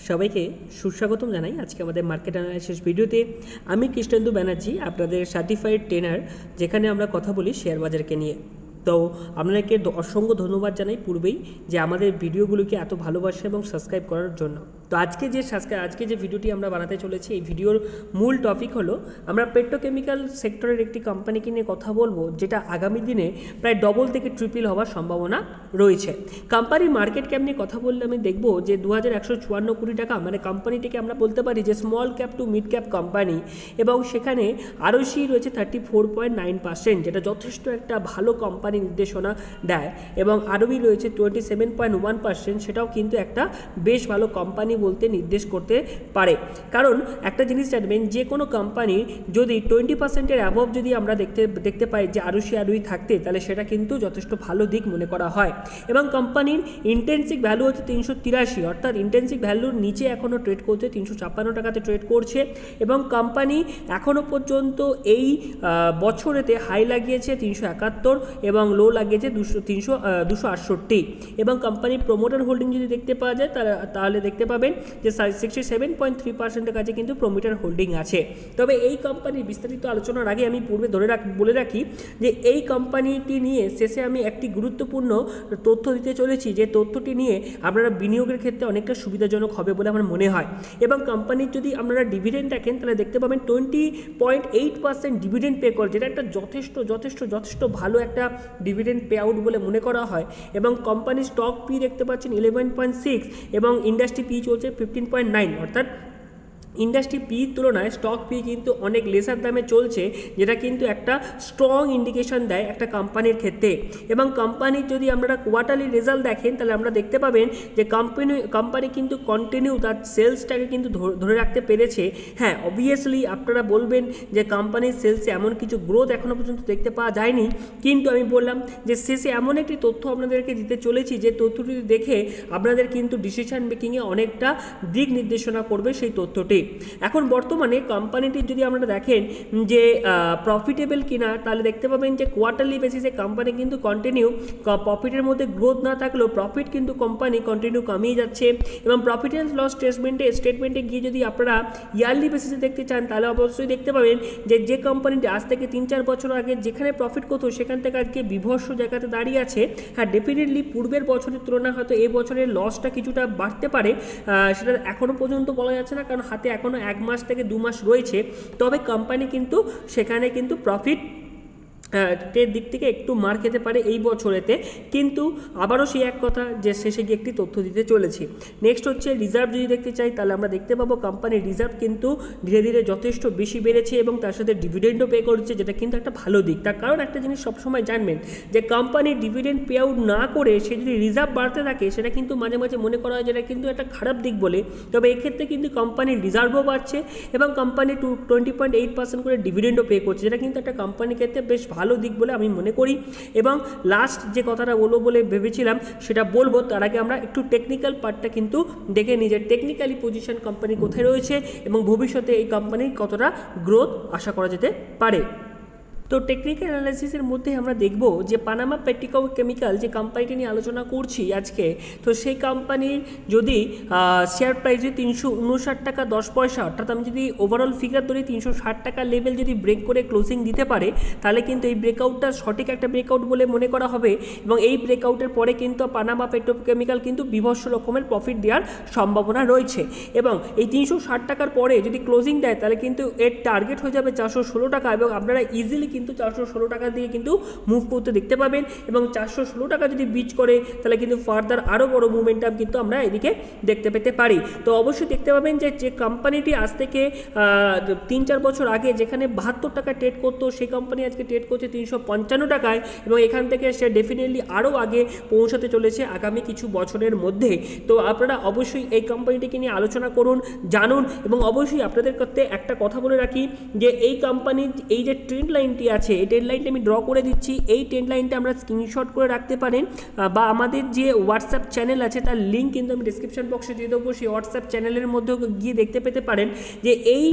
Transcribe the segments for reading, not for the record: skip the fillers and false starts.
সবাইকে সুস্বাগতম জানাই আজকে আমাদের মার্কেট অ্যানালাইসিস ভিডিওতে। আমি কৃষ্ণেন্দু ব্যানার্জি, আপনাদের সার্টিফাইড ট্রেনার, যেখানে আমরা কথা বলি শেয়ার বাজারকে নিয়ে। তো আপনাদেরকে অসংখ্য ধন্যবাদ জানাই পূর্বেই যে আমাদের ভিডিওগুলোকে এত ভালোবাসা এবং সাবস্ক্রাইব করার জন্য। তো আজকে যে ভিডিওটি আমরা বানাতে চলেছি, এই ভিডিওর মূল টপিক হলো আমরা পেট্রোকেমিক্যাল সেক্টরের একটি কোম্পানিকে নিয়ে কথা বলবো, যেটা আগামী দিনে প্রায় ডবল থেকে ট্রিপল হওয়ার সম্ভাবনা রয়েছে। কোম্পানির মার্কেট ক্যাপ নিয়ে কথা বললে আমি দেখব যে 2154 কোটি টাকা, মানে কোম্পানিটিকে আমরা বলতে পারি যে small cap to mid cap company, এবং সেখানে আরওসি রয়েছে 34.9%, যেটা যথেষ্ট একটা ভালো কোম্পানি নির্দেশনা দেয়, এবং আরওই রয়েছে 27.1%, সেটাও কিন্তু একটা বেশ ভালো কোম্পানি বলতে নির্দেশ করতে পারে। কারণ একটা জিনিস জানবেন, যে কোনো কোম্পানি যদি 20%-এর অ্যাবভ যদি আমরা দেখতে পাই যে আরওই থাকতে, তাহলে সেটা কিন্তু যথেষ্ট ভালো দিক মনে করা হয়। এবং কোম্পানির ইন্টেন্সিক ভ্যালু হচ্ছে 383, অর্থাৎ ইন্টেন্সিক ভ্যালুর নিচে এখনও ট্রেড করছে, 356 টাকাতে ট্রেড করছে। এবং কোম্পানি এখনও পর্যন্ত এই বছরেতে হাই লাগিয়েছে 371 এবং লো লাগিয়েছে 268। এবং কোম্পানির প্রমোটার হোল্ডিং যদি দেখতে পাওয়া যায় তাহলে দেখতে পাবেন যে 67.3%-এর কাছে কিন্তু প্রমোটার হোল্ডিং আছে। তবে এই কোম্পানির বিস্তারিত আলোচনার আগে আমি পূর্বে বলে রাখি যে এই কোম্পানিটি নিয়ে শেষে আমি একটি গুরুত্বপূর্ণ তথ্য দিতে চলেছি, যে তথ্যটি নিয়ে আপনারা বিনিয়োগের ক্ষেত্রে অনেকটা সুবিধাজনক হবে বলে আমার মনে হয়। এবং কোম্পানির যদি আপনারা ডিভিডেন্ড দেখেন তাহলে দেখতে পাবেন 20.8% ডিভিডেন্ড পে করে, যেটা একটা যথেষ্ট ভালো একটা ডিভিডেন্ড পে আউট বলে মনে করা হয়। এবং কোম্পানির স্টক পি দেখতে পাচ্ছেন 11.6 এবং ইন্ডাস্ট্রি পি চলছে 15.9, অর্থাৎ ইন্ডাস্ট্রি পির তুলনায় স্টক পি কিন্তু অনেক লেসার দামে চলছে, যেটা কিন্তু একটা স্ট্রং ইন্ডিকেশন দেয় একটা কোম্পানির ক্ষেত্রে। এবং কোম্পানির যদি আপনারা কোয়ার্টারলি রেজাল্ট দেখেন তাহলে আমরা দেখতে পাবেন যে কোম্পানি কিন্তু কন্টিনিউ তার সেলসটাকে কিন্তু ধরে রাখতে পেরেছে। হ্যাঁ, অবভিয়াসলি আপনারা বলবেন যে কোম্পানির সেলসে এমন কিছু গ্রোথ এখনও পর্যন্ত দেখতে পাওয়া যায়নি, কিন্তু আমি বললাম যে শেষে এমন একটি তথ্য আপনাদেরকে দিতে চলেছি যে তথ্যটি দেখে আপনাদের কিন্তু ডিসিশন মেকিংয়ে অনেকটা দিক নির্দেশনা করবে সেই তথ্যটি। এখন বর্তমানে কোম্পানিটির যদি আপনারা দেখেন যে প্রফিটেবল কিনা, তাহলে দেখতে পাবেন যে কোয়ার্টারলি বেসিসে কোম্পানি কিন্তু কন্টিনিউ প্রফিটের মধ্যে গ্রোথ না থাকলেও প্রফিট কিন্তু কোম্পানি কন্টিনিউ কমিয়ে যাচ্ছে। এবং প্রফিট অ্যান্ড লস স্টেটমেন্টে গিয়ে যদি আপনারা ইয়ারলি বেসিসে দেখতে চান তাহলে অবশ্যই দেখতে পাবেন যে কোম্পানিটি আজ থেকে 3-4 বছর আগে যেখানে প্রফিট করতো সেখান থেকে আজকে বিভৎস জায়গাতে দাঁড়িয়ে আছে। হ্যাঁ, ডেফিনেটলি পূর্বের বছরের তুলনায় হয়তো এই বছরের লসটা কিছুটা বাড়তে পারে, সেটা এখনও পর্যন্ত বলা যাচ্ছে না, কারণ হাতে এখনও 1 মাস থেকে 2 মাস রয়েছে। তবে কোম্পানি কিন্তু সেখানে কিন্তু প্রফিট এর দিক থেকে একটু মার খেতে পারে এই বছরেতে, কিন্তু আবারও সেই এক কথা যে শেষে গিয়ে একটি তথ্য দিতে চলেছি। নেক্সট হচ্ছে রিজার্ভ যদি দেখতে চাই তাহলে আমরা দেখতে পাবো কোম্পানির রিজার্ভ কিন্তু ধীরে ধীরে যথেষ্ট বেশি বেড়েছে এবং তার সাথে ডিভিডেন্ডও পে করছে, যেটা কিন্তু একটা ভালো দিক। তার কারণ একটা জিনিস সবসময় জানবেন যে কোম্পানি ডিভিডেন্ড পে আউট না করে সে যদি রিজার্ভ বাড়তে থাকে সেটা কিন্তু মাঝে মাঝে মনে করা হয় যেটা কিন্তু একটা খারাপ দিক বলে। তবে এক্ষেত্রে কিন্তু কোম্পানির রিজার্ভও বাড়ছে এবং কোম্পানি 20.8% করে ডিভিডেন্ডও পে করছে, যেটা কিন্তু একটা কোম্পানির ক্ষেত্রে বেশ ভালো দিক বলে আমি মনে করি। এবং লাস্ট যে কথাটা বলবো বলে ভেবেছিলাম সেটা বলবো, তার আগে আমরা একটু টেকনিক্যাল পার্টটা কিন্তু দেখে নিই যে টেকনিক্যালি পজিশন কোম্পানি কোথায় রয়েছে এবং ভবিষ্যতে এই কোম্পানির কতটা গ্রোথ আশা করা যেতে পারে। তো টেকনিক্যাল অ্যানালাইসিসের মধ্যে আমরা দেখব যে পানামা পেট্রোকেমিক্যাল যে কোম্পানিটি নিয়ে আলোচনা করছি আজকে, তো সেই কোম্পানির যদি শেয়ার প্রাইস যদি 359 টাকা 10 পয়সা, অর্থাৎ আমি যদি ওভারঅল ফিগার ধরি 360 টাকা লেভেল যদি ব্রেক করে ক্লোজিং দিতে পারে তাহলে কিন্তু এই ব্রেকআউটটা সঠিক একটা ব্রেকআউট বলে মনে করা হবে। এবং এই ব্রেকআউটের পরে কিন্তু পানামা পেট্রোকেমিক্যাল কিন্তু বিভৎস রকমের প্রফিট দেওয়ার সম্ভাবনা রয়েছে। এবং এই 360 টাকার পরে যদি ক্লোজিং দেয় তাহলে কিন্তু এর টার্গেট হয়ে যাবে 416 টাকা, এবং আপনারা ইজিলি কিন্তু 416 টাকা দিয়ে কিন্তু মুভ করতে দেখতে পাবেন। এবং 416 টাকা যদি বিচ করে তাহলে কিন্তু ফার্দার আরও বড় মুভমেন্টাম কিন্তু আমরা এদিকে দেখতে পেতে পারি। তো অবশ্যই দেখতে পাবেন যে কোম্পানিটি আজ থেকে 3-4 বছর আগে যেখানে 72 টাকা ট্রেড করতো সেই কোম্পানি আজকে ট্রেড করছে 355 টাকায়, এবং এখান থেকে সে ডেফিনেটলি আরও আগে পৌঁছাতে চলেছে আগামী কিছু বছরের মধ্যে। তো আপনারা অবশ্যই এই কোম্পানিটিকে নিয়ে আলোচনা করুন, জানুন। এবং অবশ্যই আপনাদের কাছে একটা কথা বলে রাখি যে এই কোম্পানির এই যে ট্রেন্ড লাইনটি আছে, এই ট্রেন্ড লাইনটা আমি ড্র করে দিচ্ছি। এই ট্রেন্ড লাইনটা আমরা স্ক্রিনশট করে রাখতে পারেন, বা আমাদের যে হোয়াটসঅ্যাপ চ্যানেল আছে তার লিঙ্ক কিন্তু আমি ডিসক্রিপশন বক্সে দিয়ে দেবো। সেই হোয়াটসঅ্যাপ চ্যানেলের মধ্যেও গিয়ে দেখতে পেতে পারেন যে এই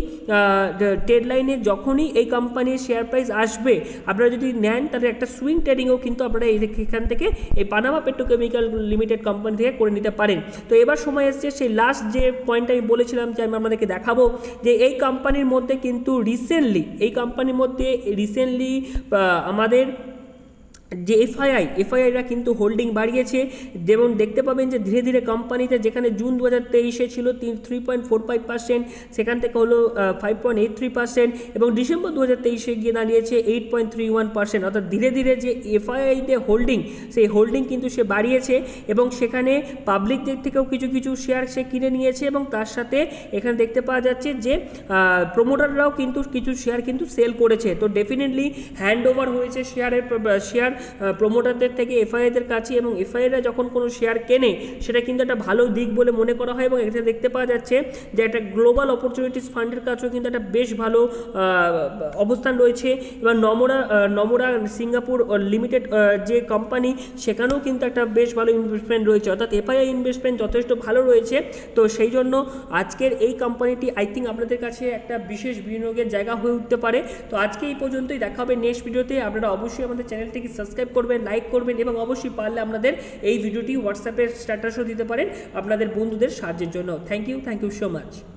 ট্রেড লাইনে যখনই এই কোম্পানির শেয়ার প্রাইস আসবে, আপনারা যদি নেন তাহলে একটা সুইং ট্রেডিংও কিন্তু আপনারা এখান থেকে এই পানামা পেট্রোকেমিক্যাল লিমিটেড কোম্পানি থেকে করে নিতে পারেন। তো এবার সময় এসছে সেই লাস্ট যে পয়েন্টটা আমি বলেছিলাম যে আমি আপনাদেরকে দেখাবো যে এই কোম্পানির মধ্যে কিন্তু রিসেন্টলি আমাদের যে এফআইআইরা কিন্তু হোল্ডিং বাড়িয়েছে, যেমন দেখতে পাবেন যে ধীরে ধীরে কোম্পানিতে যেখানে জুন 2023 ছিল 3.45%, সেখান থেকে হলো 5.83%, এবং ডিসেম্বর 2023 গিয়ে দাঁড়িয়েছে 8.31%। অর্থাৎ ধীরে ধীরে যে এফআইআইতে হোল্ডিং, সেই হোল্ডিং কিন্তু সে বাড়িয়েছে, এবং সেখানে পাবলিক দিক থেকেও কিছু শেয়ার সে কিনে নিয়েছে, এবং তার সাথে এখানে দেখতে পাওয়া যাচ্ছে যে প্রমোটাররাও কিন্তু কিছু শেয়ার কিন্তু সেল করেছে। তো ডেফিনেটলি হ্যান্ড ওভার হয়েছে শেয়ার প্রমোটারদের থেকে এফআইআইদের কাছে, এবং এফআইআইরা যখন কোনো শেয়ার কেনে সেটা কিন্তু একটা ভালো দিক বলে মনে করা হয়। এবং এটা দেখতে পাওয়া যাচ্ছে যে একটা গ্লোবাল অপরচুনিটিস ফান্ডের কাছেও কিন্তু একটা বেশ ভালো অবস্থান রয়েছে। এবার নমোরা সিঙ্গাপুর লিমিটেড যে কোম্পানি, সেখানেও কিন্তু একটা বেশ ভালো ইনভেস্টমেন্ট রয়েছে, অর্থাৎ এফআইআই ইনভেস্টমেন্ট যথেষ্ট ভালো রয়েছে। তো সেই জন্য আজকের এই কোম্পানিটি আই থিঙ্ক আপনাদের কাছে একটা বিশেষ বিনিয়োগের জায়গা হয়ে উঠতে পারে। তো আজকে এই পর্যন্তই, দেখা হবে নেক্সট ভিডিওতে। আপনারা অবশ্যই আমাদের চ্যানেলটিকে সাবস্ক্রাইব করবেন, লাইক করবেন, এবং অবশ্যই পারলে আপনাদের এই ভিডিওটি হোয়াটসঅ্যাপের স্ট্যাটাসও দিতে পারেন আপনাদের বন্ধুদের সাহায্যের জন্য। Thank you so much.